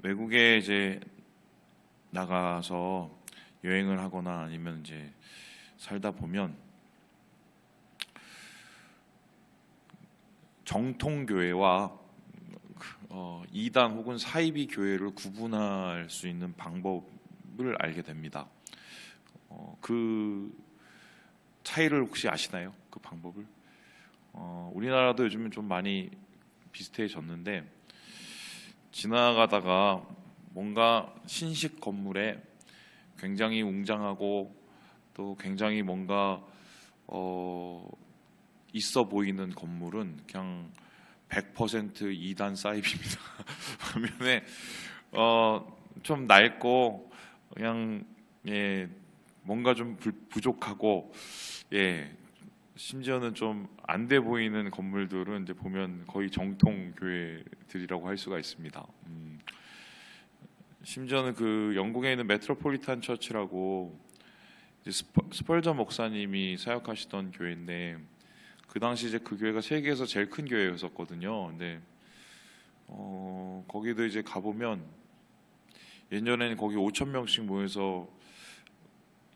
외국에 이제 나가서 여행을 하거나 아니면 이제 살다 보면 정통 교회와 이단 혹은 사이비 교회를 구분할 수 있는 방법을 알게 됩니다. 그 차이를 혹시 아시나요? 그 방법을? 우리나라도 요즘은 좀 많이 비슷해졌는데, 지나가다가 뭔가 신식 건물에 굉장히 웅장하고 또 굉장히 뭔가 있어 보이는 건물은 그냥 100% 이단 사이비입니다. 반면에 좀 낡고 그냥 뭔가 좀 부족하고 심지어는 좀 안 돼 보이는 건물들은 이제 보면 거의 정통 교회들이라고 할 수가 있습니다. 심지어는 그 영국에 있는 메트로폴리탄 처치라고 이제 스펄전 목사님이 사역하시던 교회인데, 그 당시 이제 그 교회가 세계에서 제일 큰 교회였었거든요. 근데 거기도 이제 가보면 예전에는 거기 5,000명씩 모여서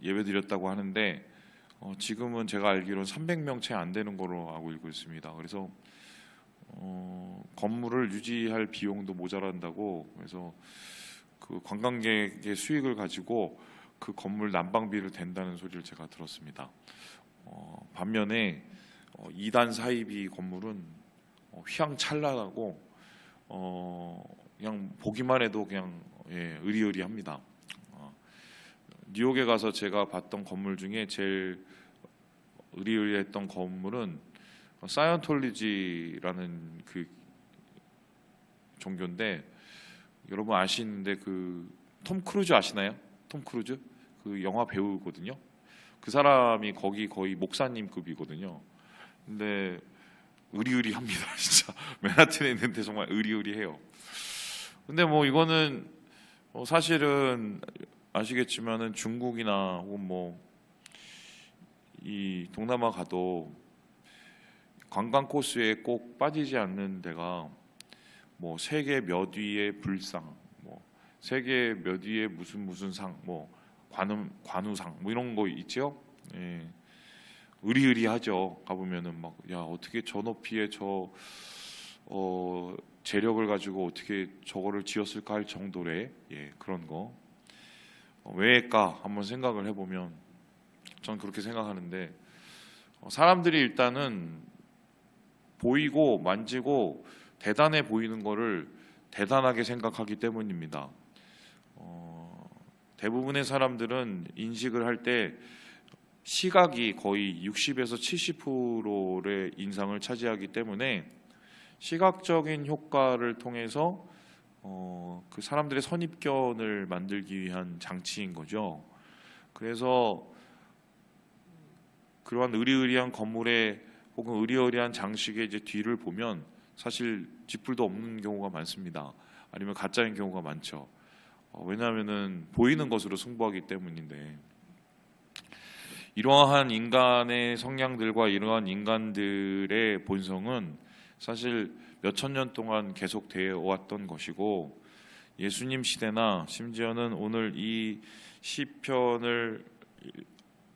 예배드렸다고 하는데 지금은 제가 알기로는 300명 채 안 되는 걸로 알고 있습니다. 그래서 건물을 유지할 비용도 모자란다고, 그래서 그 관광객의 수익을 가지고 그 건물 난방비를 댄다는 소리를 제가 들었습니다. 반면에 2단 사이비 건물은 휘황찬란하고 그냥 보기만 해도 그냥 으리으리합니다. 뉴욕에 가서 제가 봤던 건물 중에 제일 으리으리했던 건물은 사이언톨리지라는 그 종교인데, 여러분 아시는데 그 톰 크루즈 아시나요? 톰 크루즈 그 영화 배우거든요. 그 사람이 거기 거의 목사님급이거든요. 근데 으리으리합니다. 진짜 맨하튼에 있는데 정말 으리으리해요. 근데 뭐 이거는 사실은 아시겠지만은 중국이나 혹은 뭐 이 동남아 가도 관광 코스에 꼭 빠지지 않는 데가 뭐 세계 몇 위의 불상, 뭐 세계 몇 위의 무슨 상, 뭐 관우상 뭐 이런 거 있죠. 으리으리하죠. 가보면은 막 야 어떻게 저 높이에 저 재력을 가지고 어떻게 저거를 지었을까 할 정도의 그런 거 왜일까 한번 생각을 해보면 전 그렇게 생각하는데, 사람들이 일단은 보이고 만지고 대단해 보이는 거를 대단하게 생각하기 때문입니다. 대부분의 사람들은 인식을 할 때 시각이 거의 60에서 70%의 인상을 차지하기 때문에 시각적인 효과를 통해서 그 사람들의 선입견을 만들기 위한 장치인 거죠. 그래서 그러한 으리으리한 건물에 혹은 으리으리한 장식의 이제 뒤를 보면 사실 쥐뿔도 없는 경우가 많습니다. 아니면 가짜인 경우가 많죠. 왜냐하면은 보이는 것으로 승부하기 때문인데, 이러한 인간의 성향들과 이러한 인간들의 본성은 사실 몇천 년 동안 계속되어 왔던 것이고, 예수님 시대나 심지어는 오늘 이 시편을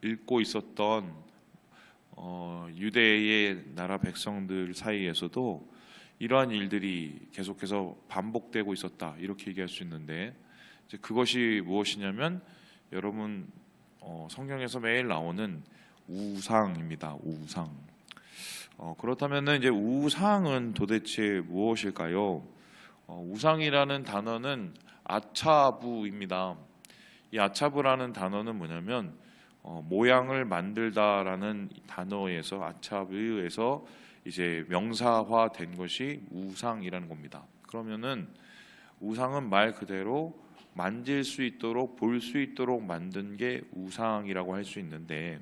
읽고 있었던 유대의 나라 백성들 사이에서도 이러한 일들이 계속해서 반복되고 있었다, 이렇게 얘기할 수 있는데, 이제 그것이 무엇이냐면 여러분 성경에서 매일 나오는 우상입니다. 우상. 그렇다면 이제 우상은 도대체 무엇일까요? 우상이라는 단어는 아차부입니다. 이 아차부라는 단어는 뭐냐면 모양을 만들다라는 단어에서 아차부에서 이제 명사화된 것이 우상이라는 겁니다. 그러면은 우상은 말 그대로 만질 수 있도록 볼 수 있도록 만든 게 우상이라고 할 수 있는데,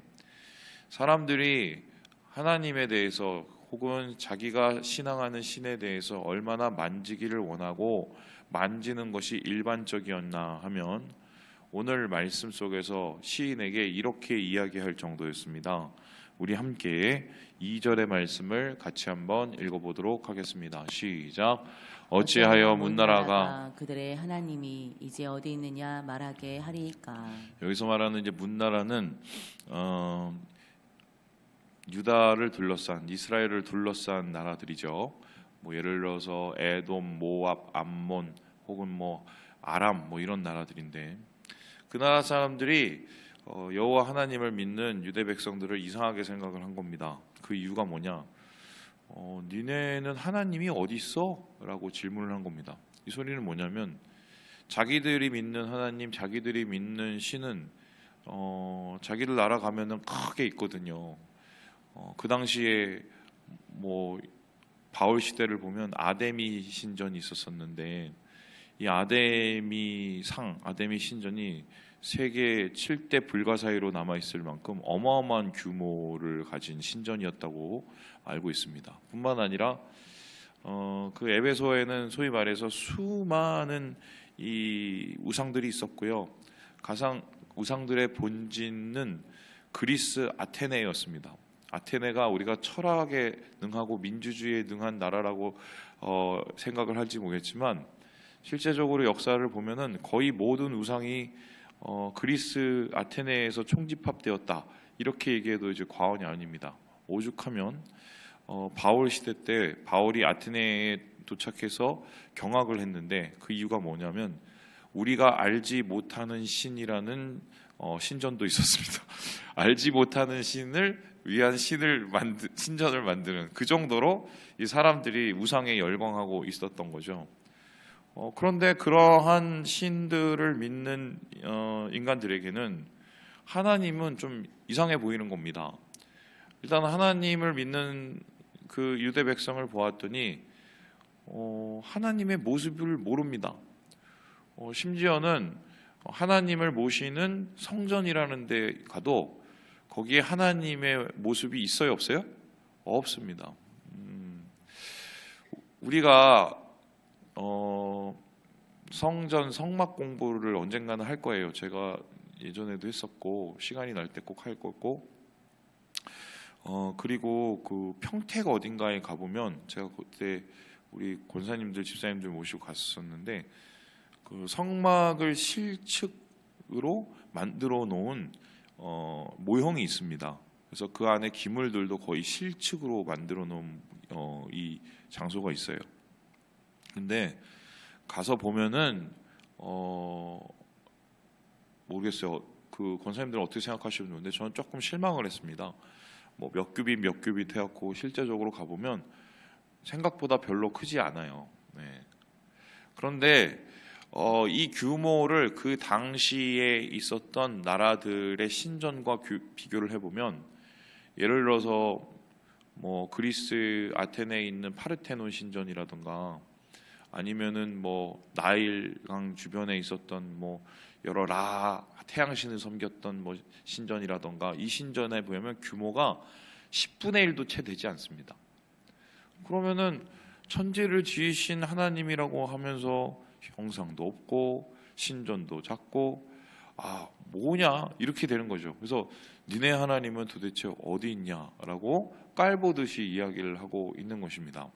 사람들이 하나님에 대해서 혹은 자기가 신앙하는 신에 대해서 얼마나 만지기를 원하고 만지는 것이 일반적이었나 하면 오늘 말씀 속에서 시인에게 이렇게 이야기할 정도였습니다. 우리 함께 2절의 말씀을 같이 한번 읽어보도록 하겠습니다. 시작. 어찌하여 문나라가 그들의 하나님이 이제 어디 있느냐 말하게 하리이까. 여기서 말하는 이제 문나라는 유다를 둘러싼, 이스라엘을 둘러싼 나라들이죠. 뭐 예를 들어서 에돔, 모압, 암몬 혹은 뭐 아람 뭐 이런 나라들인데, 그 나라 사람들이 여호와 하나님을 믿는 유대 백성들을 이상하게 생각을 한 겁니다. 그 이유가 뭐냐? 니네는 하나님이 어디 있어? 라고 질문을 한 겁니다. 이 소리는 뭐냐면, 자기들이 믿는 하나님, 자기들이 믿는 신은 자기들 나라 가면은 크게 있거든요. 그 당시에 뭐 바울 시대를 보면 아데미 신전이 있었었는데, 이 아데미 신전이 세계 7대 불가사의로 남아있을 만큼 어마어마한 규모를 가진 신전이었다고 알고 있습니다. 뿐만 아니라 그 에베소에는 소위 말해서 수많은 이 우상들이 있었고요. 우상들의 본진은 그리스 아테네였습니다. 아테네가 우리가 철학에 능하고 민주주의에 능한 나라라고 생각을 할지 모르겠지만, 실제적으로 역사를 보면은 거의 모든 우상이 그리스 아테네에서 총집합되었다, 이렇게 얘기해도 이제 과언이 아닙니다. 오죽하면 바울 시대 때 바울이 아테네에 도착해서 경악을 했는데, 그 이유가 뭐냐면 우리가 알지 못하는 신이라는 신전도 있었습니다. 알지 못하는 신을 위한 신전을 만드는, 그 정도로 이 사람들이 우상에 열광하고 있었던 거죠. 그런데 그러한 신들을 믿는 인간들에게는 하나님은 좀 이상해 보이는 겁니다. 일단 하나님을 믿는 그 유대 백성을 보았더니 하나님의 모습을 모릅니다. 심지어는 하나님을 모시는 성전이라는 데 가도 거기에 하나님의 모습이 있어요, 없어요? 없습니다. 우리가 성전 성막 공부를 언젠가는 할 거예요. 제가 예전에도 했었고, 시간이 날 때 꼭 할 거고, 그리고 그 평택 어딘가에 가보면, 제가 그때 우리 권사님들, 집사님들 모시고 갔었는데, 그 성막을 실측으로 만들어 놓은 모형이 있습니다. 그래서 그 안에 기물들도 거의 실측으로 만들어 놓은 이 장소가 있어요. 근데 가서 보면은 모르겠어요. 그 권사님들은 어떻게 생각하시는데, 저는 조금 실망을 했습니다. 뭐 몇 큐빗 해갖고 실제적으로 가보면 생각보다 별로 크지 않아요. 네. 그런데 이 규모를 그 당시에 있었던 나라들의 신전과 비교를 해보면, 예를 들어서 뭐 그리스 아테네에 있는 파르테논 신전이라든가, 아니면은 뭐 나일강 주변에 있었던 뭐 여러 태양신을 섬겼던 뭐 신전이라던가, 이 신전에 보면 규모가 10분의 1도 채 되지 않습니다. 그러면은 천지를 지으신 하나님이라고 하면서 형상도 없고 신전도 작고, 뭐냐, 이렇게 되는 거죠. 그래서 니네 하나님은 도대체 어디 있냐라고 깔보듯이 이야기를 하고 있는 것입니다.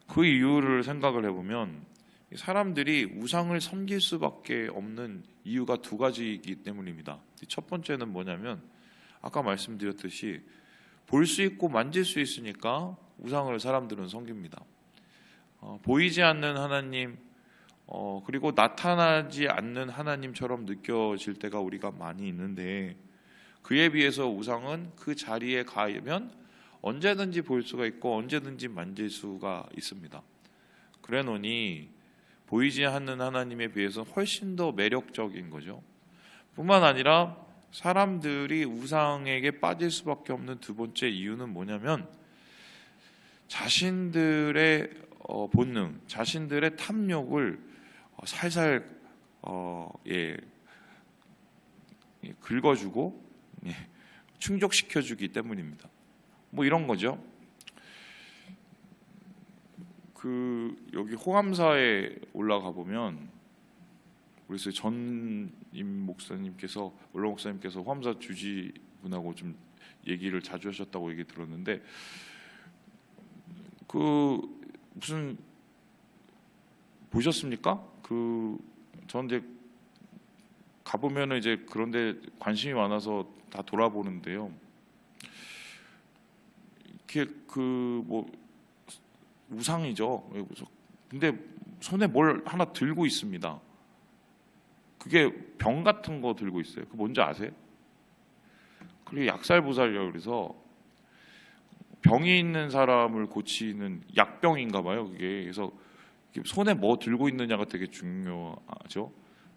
그 이유를 생각을 해보면, 사람들이 우상을 섬길 수밖에 없는 이유가 두 가지이기 때문입니다. 첫 번째는 뭐냐면, 아까 말씀드렸듯이 볼 수 있고 만질 수 있으니까 우상을 사람들은 섬깁니다. 보이지 않는 하나님, 그리고 나타나지 않는 하나님처럼 느껴질 때가 우리가 많이 있는데, 그에 비해서 우상은 그 자리에 가면 언제든지 볼 수가 있고 언제든지 만질 수가 있습니다. 그래놓으니 보이지 않는 하나님에 비해서 훨씬 더 매력적인 거죠. 뿐만 아니라 사람들이 우상에게 빠질 수밖에 없는 두 번째 이유는 뭐냐면, 자신들의 본능, 자신들의 탐욕을 살살 긁어주고 충족시켜주기 때문입니다. 뭐 이런 거죠. 여기 호암사에 올라가 보면, 그래서 전임 목사님께서, 원로 목사님께서 호암사 주지분하고 좀 얘기를 자주 하셨다고 얘기 들었는데 그 무슨 보셨습니까? 전 이제 가보면은 이제 그런데 관심이 많아서 다 돌아보는데요. 이렇게 뭐 우상이죠. 근데 손에 뭘 하나 들고 있습니다. 그게 병 같은 거 들고 있어요. 그 뭔지 아세요? 그게 약살보살이라고 그래서 병이 있는 사람을 고치는 약병인가 봐요. 그게 그래서 손에 뭐 들고 있느냐가 되게 중요하죠.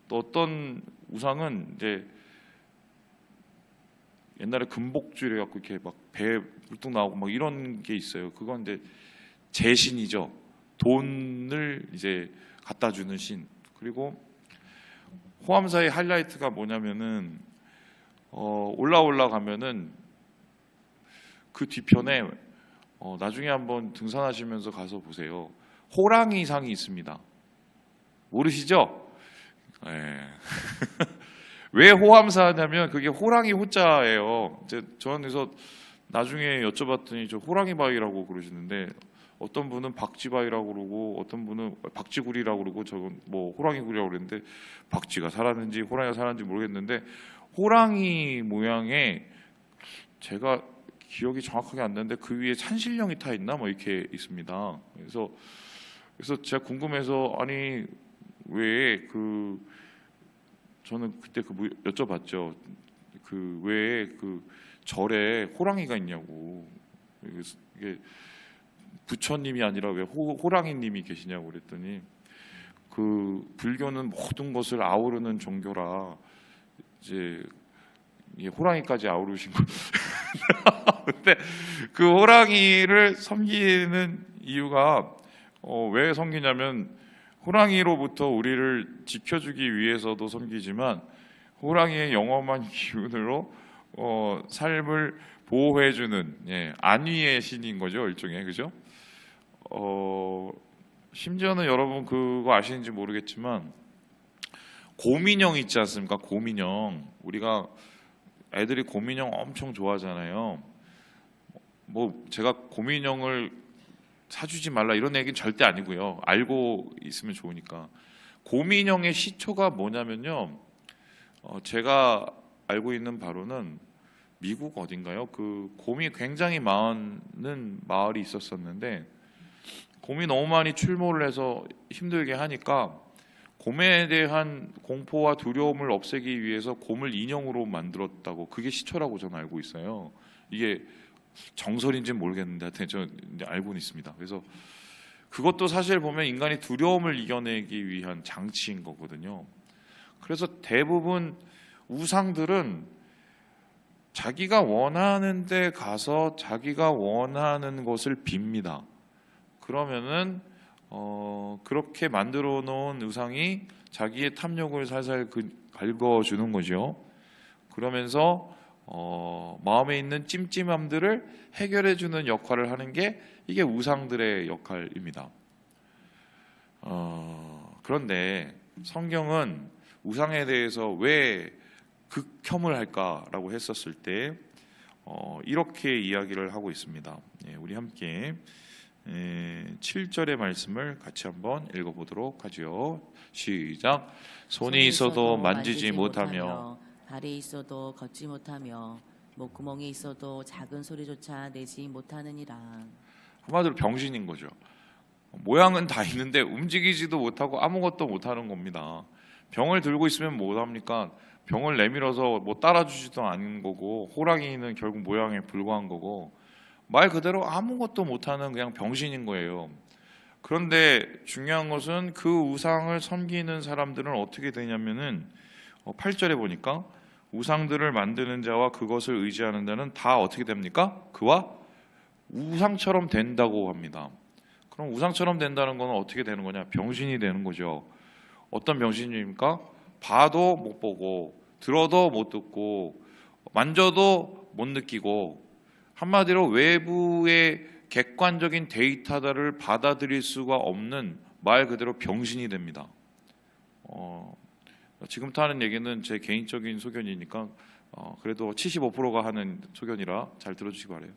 또 어떤 우상은 이제 옛날에 금복줄 해갖고 이렇게 막 배에 불뚝 나오고 막 이런 게 있어요. 그건 이제 재신이죠. 돈을 이제 갖다 주는 신. 그리고 호암사의 하이라이트가 뭐냐면은 올라가면은 그 뒤편에 나중에 한번 등산하시면서 가서 보세요. 호랑이 상이 있습니다. 모르시죠? 네. 왜 호암사냐면 그게 호랑이 호자예요. 이제 저는 그래서 나중에 여쭤봤더니 저 호랑이 바위라고 그러시는데 어떤 분은 박쥐바위라고 그러고 어떤 분은 박쥐구리라고 그러고 저건 뭐 호랑이구리라고 그랬는데 박쥐가 살았는지 호랑이가 살았는지 모르겠는데 호랑이 모양의 제가 기억이 정확하게 안 나는데 그 위에 산신령이 타 있나 뭐 이렇게 있습니다. 그래서 제가 궁금해서 아니 왜 저는 그때 여쭤봤죠. 왜 절에 호랑이가 있냐고. 이게 부처님이 아니라 왜 호랑이님이 계시냐고 그랬더니 불교는 모든 것을 아우르는 종교라 이제 호랑이까지 아우르신 거. 근데 그 호랑이를 섬기는 이유가 왜 섬기냐면 호랑이로부터 우리를 지켜주기 위해서도 섬기지만 호랑이의 영험한 기운으로 삶을 보호해주는 안위의 신인 거죠, 일종의. 그죠? 심지어는 여러분 그거 아시는지 모르겠지만 곰인형 있지 않습니까? 곰인형. 우리가 애들이 곰인형 엄청 좋아하잖아요. 뭐 제가 곰인형을 사주지 말라 이런 얘기는 절대 아니고요. 알고 있으면 좋으니까. 곰인형의 시초가 뭐냐면요. 제가 알고 있는 바로는 미국 어딘가요? 곰이 굉장히 많은 마을이 있었었는데 곰이 너무 많이 출몰을 해서 힘들게 하니까 곰에 대한 공포와 두려움을 없애기 위해서 곰을 인형으로 만들었다고 그게 시초라고 저는 알고 있어요. 이게 정설인지는 모르겠는데 하여튼 저 알고는 있습니다. 그래서 그것도 사실 보면 인간이 두려움을 이겨내기 위한 장치인 거거든요. 그래서 대부분 우상들은 자기가 원하는 데 가서 자기가 원하는 것을 빕니다. 그러면은 그렇게 만들어 놓은 우상이 자기의 탐욕을 살살 긁어주는 거죠. 그러면서 마음에 있는 찜찜함들을 해결해 주는 역할을 하는 게 이게 우상들의 역할입니다. 그런데 성경은 우상에 대해서 왜 극혐을 할까라고 했었을 때 이렇게 이야기를 하고 있습니다. 우리 함께 7절의 말씀을 같이 한번 읽어보도록 하죠. 시작. 손이 있어도 만지지 못하며 발이 있어도 걷지 못하며 목구멍이 있어도 작은 소리조차 내지 못하느니라. 한마디로 병신인 거죠. 모양은 다 있는데 움직이지도 못하고 아무것도 못하는 겁니다. 병을 들고 있으면 뭐합니까? 병을 내밀어서 뭐 따라주지도 않는 거고 호랑이는 결국 모양에 불과한 거고 말 그대로 아무것도 못하는 그냥 병신인 거예요. 그런데 중요한 것은 그 우상을 섬기는 사람들은 어떻게 되냐면은 8절에 보니까 우상들을 만드는 자와 그것을 의지하는 자는 다 어떻게 됩니까? 그와 우상처럼 된다고 합니다. 그럼 우상처럼 된다는 건 어떻게 되는 거냐? 병신이 되는 거죠. 어떤 병신입니까? 봐도 못 보고 들어도 못 듣고 만져도 못 느끼고 한마디로 외부의 객관적인 데이터를 받아들일 수가 없는 말 그대로 병신이 됩니다. 지금부터 하는 얘기는 제 개인적인 소견이니까 그래도 75%가 하는 소견이라 잘 들어주시기 바래요.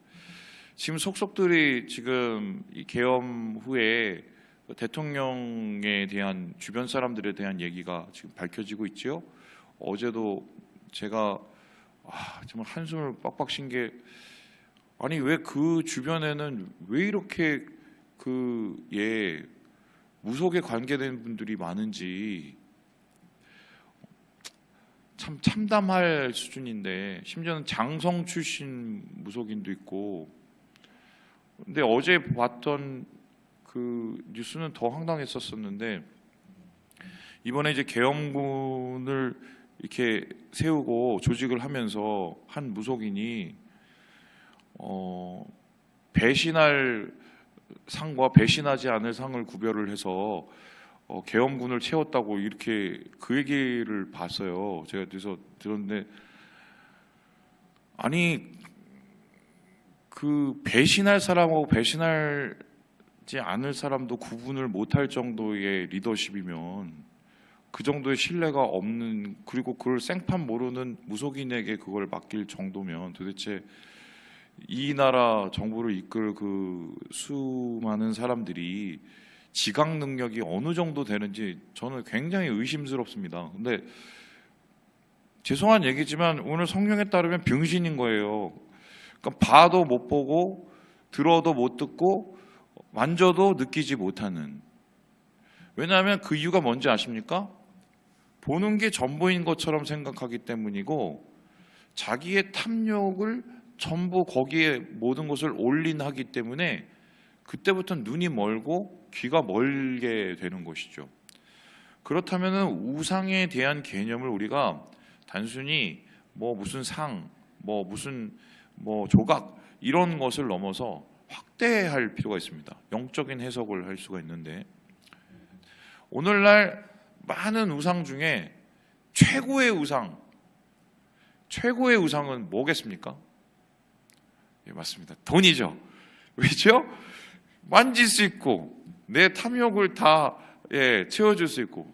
지금 속속들이 지금 이 계엄 후에 대통령에 대한 주변 사람들에 대한 얘기가 지금 밝혀지고 있죠. 어제도 제가 정말 한숨을 빡빡 쉰 게, 아니 왜 그 주변에는 왜 이렇게 무속에 관계된 분들이 많은지 참 참담할 수준인데, 심지어는 장성 출신 무속인도 있고. 근데 어제 봤던 그 뉴스는 더 황당했었었는데, 이번에 이제 계엄군을 이렇게 세우고 조직을 하면서 한 무속인이 배신할 상과 배신하지 않을 상을 구별을 해서 계엄군을 채웠다고, 이렇게 그 얘기를 봤어요. 제가 그래서 들었는데, 아니 그 배신할 사람하고 배신하지 않을 사람도 구분을 못할 정도의 리더십이면, 그 정도의 신뢰가 없는, 그리고 그걸 생판 모르는 무속인에게 그걸 맡길 정도면, 도대체 이 나라 정부를 이끌 그 수많은 사람들이 지각 능력이 어느 정도 되는지 저는 굉장히 의심스럽습니다. 근데 죄송한 얘기지만 오늘 성경에 따르면 병신인 거예요. 그러니까 봐도 못 보고 들어도 못 듣고 만져도 느끼지 못하는. 왜냐하면 그 이유가 뭔지 아십니까? 보는 게 전부인 것처럼 생각하기 때문이고, 자기의 탐욕을 전부 거기에 모든 것을 올인하기 때문에 그때부터 눈이 멀고 귀가 멀게 되는 것이죠. 그렇다면 우상에 대한 개념을 우리가 단순히 무슨 상, 무슨 조각 이런 것을 넘어서 확대할 필요가 있습니다. 영적인 해석을 할 수가 있는데, 오늘날 많은 우상 중에 최고의 우상은 뭐겠습니까? 예, 맞습니다. 돈이죠. 왜죠? 만질 수 있고 내 탐욕을 다 채워줄 수 있고.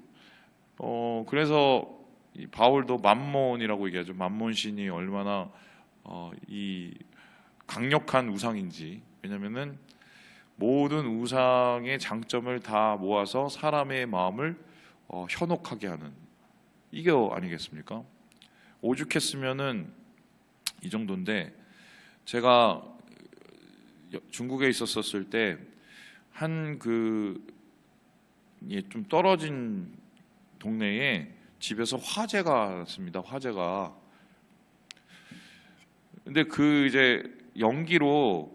그래서 이 바울도 맘몬이라고 얘기하죠. 맘몬 신이 얼마나 이 강력한 우상인지. 왜냐하면은 모든 우상의 장점을 다 모아서 사람의 마음을 현혹하게 하는, 이게 아니겠습니까? 오죽했으면은 이 정도인데, 제가 중국에 있었을 때 한 좀 떨어진 동네에 집에서 화재가 났습니다. 화재가. 근데 이제 연기로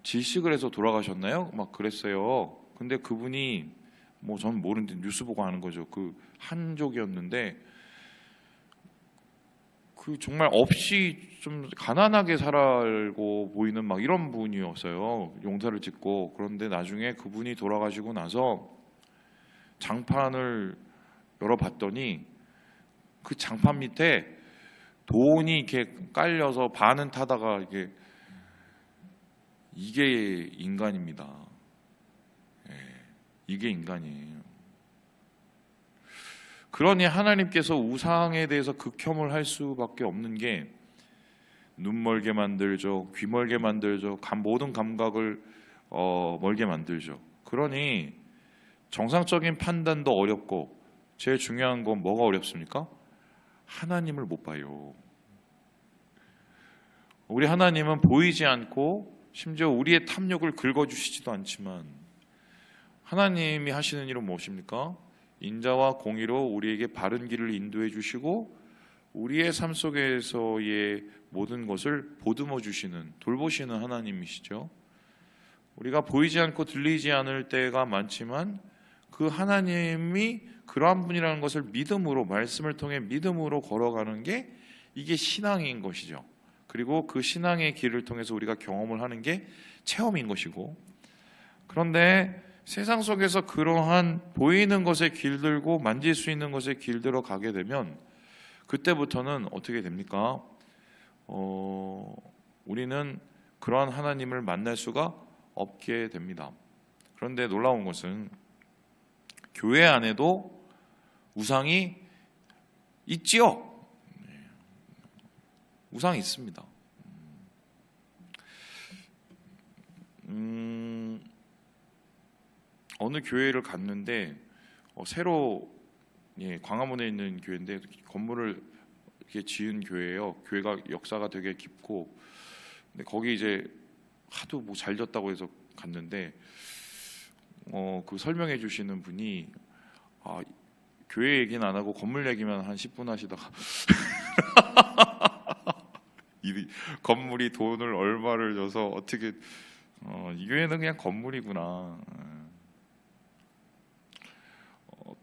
질식을 해서 돌아가셨나요? 막 그랬어요. 근데 그분이 저는 모르는데 뉴스 보고 하는 거죠. 그 한족이었는데, 정말 없이 좀 가난하게 살고 보이는 막 이런 분이었어요. 용사를 짓고. 그런데 나중에 그분이 돌아가시고 나서 장판을 열어봤더니 그 장판 밑에 돈이 이렇게 깔려서 반은 타다가 이게 인간입니다. 이게 인간이에요. 그러니 하나님께서 우상에 대해서 극혐을 할 수밖에 없는 게, 눈 멀게 만들죠, 귀 멀게 만들죠, 모든 감각을 멀게 만들죠. 그러니 정상적인 판단도 어렵고, 제일 중요한 건 뭐가 어렵습니까? 하나님을 못 봐요. 우리 하나님은 보이지 않고 심지어 우리의 탐욕을 긁어주시지도 않지만, 하나님이 하시는 일은 무엇입니까? 인자와 공의로 우리에게 바른 길을 인도해 주시고, 우리의 삶 속에서의 모든 것을 보듬어 주시는, 돌보시는 하나님이시죠. 우리가 보이지 않고 들리지 않을 때가 많지만, 그 하나님이 그러한 분이라는 것을 믿음으로, 말씀을 통해 믿음으로 걸어가는 게, 이게 신앙인 것이죠. 그리고 그 신앙의 길을 통해서 우리가 경험을 하는 게 체험인 것이고, 그런데 세상 속에서 그러한 보이는 것에 길들고 만질 수 있는 것에 길들어 가게 되면, 그때부터는 어떻게 됩니까? 우리는 그러한 하나님을 만날 수가 없게 됩니다. 그런데 놀라운 것은 교회 안에도 우상이 있지요. 우상이 있습니다. 어느 교회를 갔는데 새로 광화문에 있는 교회인데 건물을 이렇게 지은 교회예요. 교회가 역사가 되게 깊고, 근데 거기 이제 하도 뭐 잘 졌다고 해서 갔는데 그 설명해 주시는 분이 교회 얘기는 안 하고 건물 얘기만 한 10분 하시다가 이 건물이 돈을 얼마를 줘서 어떻게 이 교회는 그냥 건물이구나.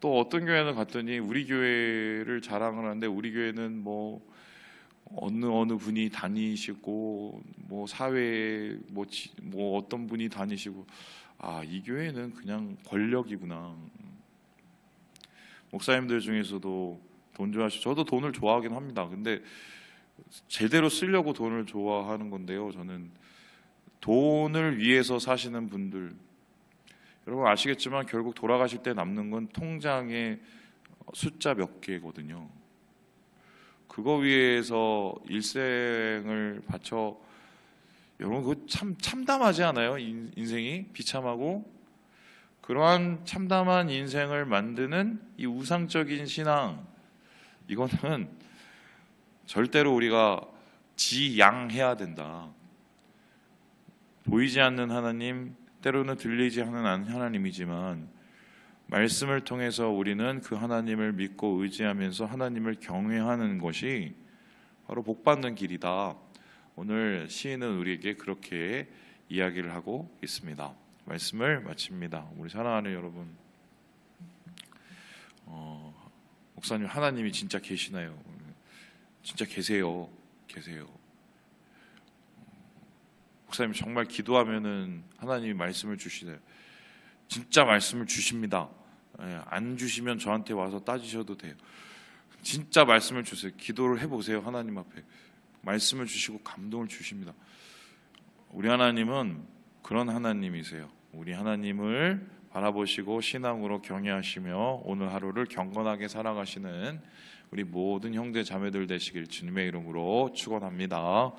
또 어떤 교회는 갔더니 우리 교회를 자랑을 하는데 우리 교회는 뭐 어느 분이 다니시고 뭐 사회에 뭐 어떤 분이 다니시고 이 교회는 그냥 권력이구나. 목사님들 중에서도 돈 좋아하시고 저도 돈을 좋아하긴 합니다. 근데 제대로 쓰려고 돈을 좋아하는 건데요. 저는 돈을 위해서 사시는 분들, 여러분 아시겠지만 결국 돌아가실 때 남는 건 통장에 숫자 몇 개거든요. 그거 위해서 일생을 바쳐, 여러분 그거 참 참담하지 않아요? 인생이 비참하고, 그러한 참담한 인생을 만드는 이 우상적인 신앙, 이거는 절대로 우리가 지양해야 된다. 보이지 않는 하나님, 때로는 들리지 않는 하나님이지만 말씀을 통해서 우리는 그 하나님을 믿고 의지하면서 하나님을 경외하는 것이 바로 복받는 길이다. 오늘 시인은 우리에게 그렇게 이야기를 하고 있습니다. 말씀을 마칩니다. 우리 사랑하는 여러분, 목사님 하나님이 진짜 계시나요? 진짜 계세요. 목사님 정말 기도하면은 하나님이 말씀을 주시네요. 진짜 말씀을 주십니다. 안 주시면 저한테 와서 따지셔도 돼요. 진짜 말씀을 주세요. 기도를 해보세요. 하나님 앞에 말씀을 주시고 감동을 주십니다. 우리 하나님은 그런 하나님이세요. 우리 하나님을 바라보시고 신앙으로 경외하시며 오늘 하루를 경건하게 살아가시는 우리 모든 형제 자매들 되시길 주님의 이름으로 축원합니다.